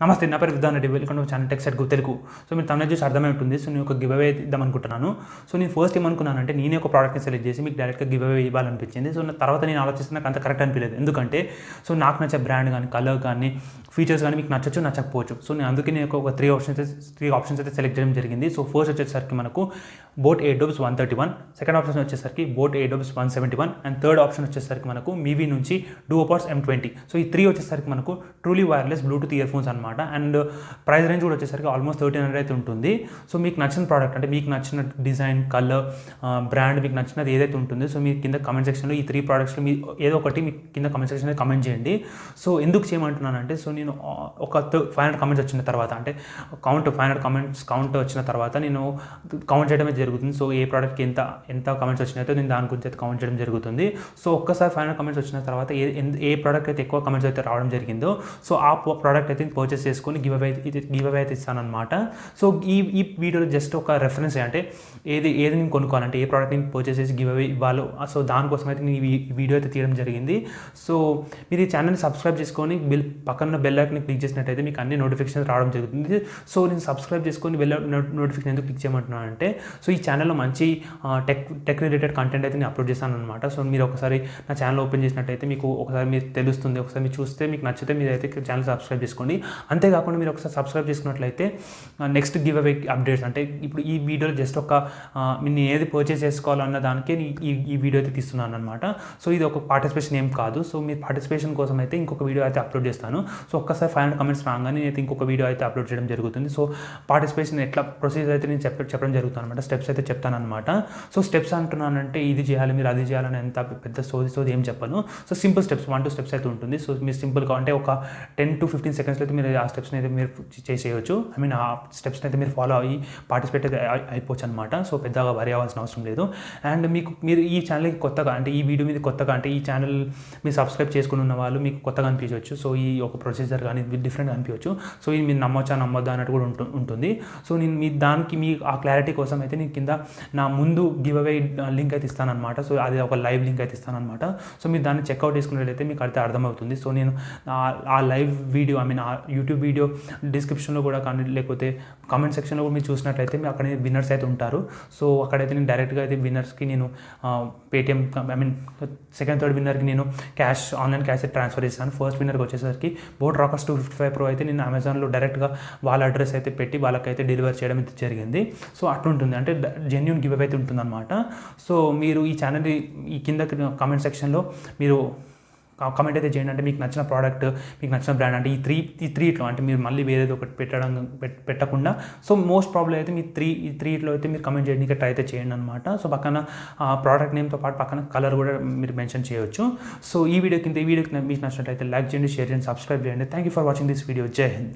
నమస్తే, నా పేరు Vidhan Reddy. Welcome to channel TechSetGo Telugu. So మీరు తమిళ చూసి అర్థమై ఉంటుంది. సో నేను ఒక గివ్ అవే ఇద్దాం అనుకుంటున్నాను. సో నేను ఫస్ట్ ఏమనుకున్నానంటే నేనే ఒక ప్రోడక్ట్ని సెలెక్ట్ చేసి మీకు డైరెక్ట్గా గివ్ అవే ఇవ్వాలనిపించింది. సో తర్వాత నేను ఆలోచిస్తే నాకు అంత కరెక్ట్ అనిపించలేదు. ఎందుకంటే సో నాకు నచ్చే బ్రాండ్ కానీ, కలర్ కానీ, ఫీచర్స్ కానీ మీకు నచ్చచ్చు, నచ్చకపోవచ్చు. సో నేను అందుకే నేను ఒక త్రీ ఆప్షన్స్ అయితే సెలెక్ట్ చేయడం జరిగింది. సో ఫస్ట్ వచ్చేసరికి మనకు బోట్ Airdopes 131, సెకండ్ ఆప్షన్ వచ్చేసరికి boat Airdopes 171 and third option వచ్చేసరికి మనకు Mivi నుంచి Duopods M20. సో ఈ త్రీ వచ్చేసరికి మనకు truly wireless Bluetooth ear phones అనమాట. అండ్ ప్రైస్ రేంజ్ కూడా వచ్చేసరికి ఆల్మోస్ట్ 1300 అయితే ఉంటుంది. సో మీకు నచ్చిన ప్రోడక్ట్ అంటే మీకు నచ్చిన డిజైన్, కలర్, బ్రాండ్ మీకు నచ్చినది ఏదైతే ఉంటుందో సో మీరు కింద కమెంట్ సెక్షన్లో ఈ త్రీ ప్రోడక్ట్స్లో మీ ఏదో ఒకటి మీకు కింద కమెంట్ సెక్షన్లో కమెంట్ చేయండి. సో ఎందుకు చేయమంటున్నానంటే సో నేను ఒక 500 కమెంట్స్ వచ్చిన తర్వాత అంటే 500 కమెంట్స్ కౌంట్ వచ్చిన తర్వాత నేను కౌంట్ చేయడమే జరుగుతుంది. సో ఏ ప్రోడక్ట్కి ఎంత కమెంట్స్ వచ్చినాయో నేను దాని గురించి అయితే కౌంట్ చేయడం జరుగుతుంది. సో ఒక్కసారి 500 కమెంట్స్ వచ్చిన తర్వాత ఏ ప్రోడక్ట్ అయితే ఎక్కువ కమెంట్స్ అయితే రావడం జరిగిందో సో ఆ ప్రోడక్ట్ అయితే పర్చేస్ చేసుకొని గివ్ అవే అయితే ఇస్తానమాట. సో ఈ వీడియోలో జస్ట్ ఒక రెఫరెన్స్ అంటే ఏది నేను కొనుక్కోవాలంటే ఏ ప్రోడక్ట్ నేను పర్చేస్ చేసి గివ్ అవే ఇవ్వాలో సో దానికోసం అయితే నేను ఈ వీడియో అయితే తీయడం జరిగింది. సో మీరు ఈ ఛానల్ని సబ్స్క్రైబ్ చేసుకొని పక్కన బెల్ ఐకాన్ని క్లిక్ చేసినట్టయితే మీకు అన్ని నోటిఫికేషన్స్ రావడం జరుగుతుంది. సో నేను సబ్స్క్రైబ్ చేసుకొని నోటిఫికేషన్ ఎందుకు క్లిక్ చేయమంటున్నాను అంటే సో ఈ ఛానల్లో మంచి టెక్ రిలేటెడ్ కంటెంట్ అయితే నేను అప్లోడ్ చేస్తాను అనమాట. సో మీరు ఒకసారి నా ఛానల్ ఓపెన్ చేసినట్టయితే మీకు ఒకసారి మీరు తెలుస్తుంది, ఒకసారి మీరు చూస్తే మీకు నచ్చితే మీరు అయితే ఛానల్ సబ్స్క్రైబ్ చేసుకోండి. అంతేకాకుండా మీరు ఒకసారి సబ్స్క్రైబ్ చేసుకున్నట్లయితే నెక్స్ట్ గివ్ అవే అప్డేట్స్ అంటే ఇప్పుడు ఈ వీడియోలో జస్ట్ ఒక నేను ఏది పర్చేస్ చేసుకోవాలన్న దానికే ఈ వీడియో అయితే తీస్తున్నాను అనమాట. సో ఇది ఒక పార్టిసిపేషన్ ఏం కాదు. సో మీ పార్టిసిపేషన్ కోసం అయితే ఇంకొక వీడియో అయితే అప్లోడ్ చేస్తాను. సో ఒక్కసారి 500 కమెంట్స్ రాగానే నేను అయితే ఇంకొక వీడియో అయితే అప్లోడ్ చేయడం జరుగుతుంది. సో పార్టిసిపేషన్ ఎట్లా ప్రొసీజర్ అయితే నేను చెప్పడం జరుగుతుంది అనమాట. స్టెప్స్ అయితే చెప్తాను అనమాట. సో స్టెప్స్ అంటున్నానంటే ఇది చేయాలి, మీరు అది చేయాలని ఎంత పెద్ద సోది ఏం చెప్పను. సో సింపుల్ స్టెప్స్ 1-2 స్టెప్స్ అయితే ఉంటుంది. సో మీరు సింపుల్గా అంటే ఒక 10 to 15 సెకండ్స్లో అయితే మీరు ఆ స్టెప్స్ని అయితే మీరు చేసేయచ్చు. ఆ స్టెప్స్ని అయితే మీరు ఫాలో అయ్యి పార్టిసిపేట్ అయితే అయిపోవచ్చు అనమాట. సో పెద్దగా వరి అవ్వాల్సిన అవసరం లేదు. అండ్ మీరు ఈ ఛానల్కి కొత్తగా అంటే ఈ వీడియో మీద కొత్తగా అంటే ఈ ఛానల్ మీరు సబ్స్క్రైబ్ చేసుకుని ఉన్న వాళ్ళు మీకు కొత్తగా అనిపించవచ్చు. సో ఈ ఒక ప్రొసీజర్ కానీ డిఫరెంట్గా అనిపించవచ్చు. సో ఇది మీరు నమ్మొద్దా అన్నట్టు కూడా ఉంటుంది. సో నేను మీ ఆ క్లారిటీ కోసం అయితే నేను కింద నా ముందు గివ్ అవే లింక్ అయితే ఇస్తానమాట. సో అది ఒక లైవ్ లింక్ అయితే ఇస్తానమాట. సో మీరు దాన్ని చెక్అవుట్ చేసుకున్నట్లయితే మీకు అయితే అర్థమవుతుంది. సో నేను ఆ లైవ్ వీడియో ఆ యూట్యూబ్ వీడియో డిస్క్రిప్షన్లో కూడా కానీ లేకపోతే కామెంట్ సెక్షన్లో కూడా మీరు చూసినట్లయితే మీరు అక్కడ విన్నర్స్ అయితే ఉంటారు. సో అక్కడైతే నేను డైరెక్ట్గా అయితే విన్నర్స్కి నేను పేటిఎం సెకండ్ థర్డ్ విన్నర్కి నేను ఆన్లైన్ క్యాష్ ట్రాన్స్ఫర్ చేస్తాను. ఫస్ట్ విన్నర్కి వచ్చేసరికి బోట్ రాకర్స్ 255 Pro అయితే నేను అమెజాన్లో డైరెక్ట్గా వాళ్ళ అడ్రస్ అయితే పెట్టి వాళ్ళకైతే డెలివర్ చేయడం అయితే జరిగింది. సో అట్లుంటుంది అంటే జెన్యూన్ గివ్ అవే అయితే ఉంటుందన్నమాట. సో మీరు ఈ ఛానల్ ఈ కింద కామెంట్ సెక్షన్లో మీరు కామెంట్ అయితే చేయండి. అంటే మీకు నచ్చిన ప్రోడక్ట్, మీకు నచ్చిన బ్రాండ్ అంటే ఈ త్రీట్లో అంటే మీరు మళ్ళీ వేరేది ఒకటి పెట్టకుండా సో మోస్ట్ ప్రాబ్లం అయితే మీ త్రీట్లో అయితే మీరు కమెంట్ చేయడానికి ట్రై అయితే చేయండి అనమాట. సో పక్కన ప్రోడక్ట్ నేమ్తో పాటు పక్కన కలర్ కూడా మీరు మెన్షన్ చేయొచ్చు. సో ఈ వీడియోకి మీకు నచ్చినట్లయితే లైక్ చేయండి, షేర్ చేయండి, సబ్స్క్రైబ్ చేయండి. Thank you for watching this video. జై హింద్.